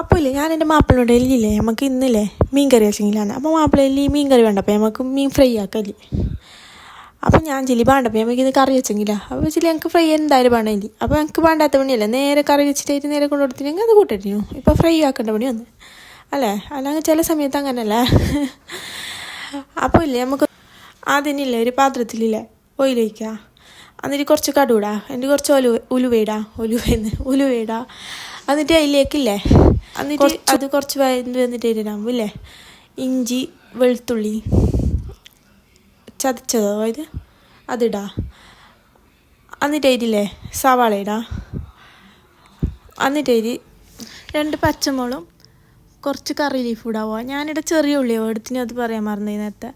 അപ്പോൾ ഇല്ലേ ഞാൻ എൻ്റെ മാപ്പിളയുടെ ഇല്ലേ നമുക്ക് ഇന്നില്ലേ മീൻ കറി വെച്ചെങ്കിലാണ്. അപ്പോൾ മാപ്പിളയിൽ മീൻ കറി വേണ്ടപ്പോൾ നമുക്ക് മീൻ ഫ്രൈ ആക്കല്ലേ. അപ്പോൾ ഞാൻ ചില്ലി വേണ്ടപ്പോൾ നമുക്ക് ഇത് കറി വെച്ചെങ്കിലാ. അപ്പോൾ ചില്ലി ഞങ്ങൾക്ക് ഫ്രൈ എന്തായാലും വേണമില്ല. അപ്പോൾ ഞങ്ങൾക്ക് വേണ്ടാത്ത പണിയല്ലേ, നേരെ കറി വെച്ചിട്ടായിട്ട് നേരെ കൊണ്ടു കൊടുത്തിട്ടുണ്ടെങ്കിൽ അത് കൂട്ടിട്ടിരുന്നു. ഇപ്പോൾ ഫ്രൈ ആക്കേണ്ട പണി വന്ന് അല്ലേ. അല്ലെങ്കിൽ ചില സമയത്ത് അങ്ങനല്ലേ. അപ്പോൾ ഇല്ലേ നമുക്ക് അതിനില്ലേ ഒരു പാത്രത്തിലില്ലേ ഓയിൽ ഒഴിക്കുക, എന്നിട്ട് കുറച്ച് കടുവിടാ, എന്നിട്ട് കുറച്ച് ഉലുവയിടാ, എന്നിട്ട് അതിലേക്കില്ലേ എന്നിട്ട് അത് കുറച്ച് വന്നിട്ട് ഇടാകുമ്പോൾ ഇല്ലേ ഇഞ്ചി വെളുത്തുള്ളി ചതച്ചതോ അതിടാ, എന്നിട്ട് അതില്ലേ സവാള ഇടാ, എന്നിട്ട് 2 പച്ചമുളകും കുറച്ച് കറി ലീഫ് ഇടാവുക. ഞാനിവിടെ ചെറിയ ഉള്ളിയോ എടുത്തിന് അത് പറയാൻ മറന്നു നേരത്തെ.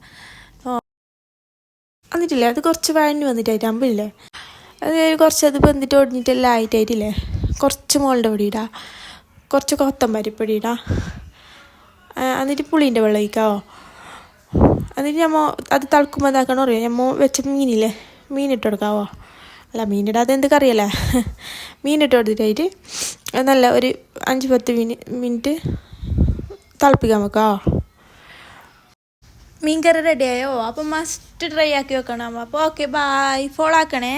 എന്നിട്ടില്ലേ അത് കുറച്ച് വഴഞ്ഞ് വന്നിട്ടായിട്ടാകുമ്പോഴില്ലേ അത് കുറച്ചത് വെന്തിട്ട് ഒടിഞ്ഞിട്ടെല്ലാം ആയിട്ടായിട്ടില്ലേ കുറച്ച് മുളകിൻ്റെ പൊടി ഇടാം, കുറച്ച് കൊത്തമ്പരിപ്പൊടി ഇടാം, എന്നിട്ട് പുളീൻ്റെ വെള്ളം ഒഴിക്കാവോ. എന്നിട്ട് അത് തിളക്കുമ്പോൾ എന്താക്കണം അറിയാം, വെച്ച മീനില്ലേ മീനിട്ട് കൊടുക്കാവോ. അല്ല മീനിടാതെ എന്ത് കറിയല്ലേ, മീനിട്ട് കൊടുത്തിട്ടായിട്ട് നല്ല ഒരു 5-10 മിനിറ്റ് തിളപ്പിക്കാൻ വെക്കാവോ. മീൻ കറി റെഡിയായോ? അപ്പോൾ മസ്റ്റ് ട്രൈ ആക്കി വെക്കണം. അപ്പോൾ ഓക്കെ, ബായ്, ഫോളോ ആക്കണേ.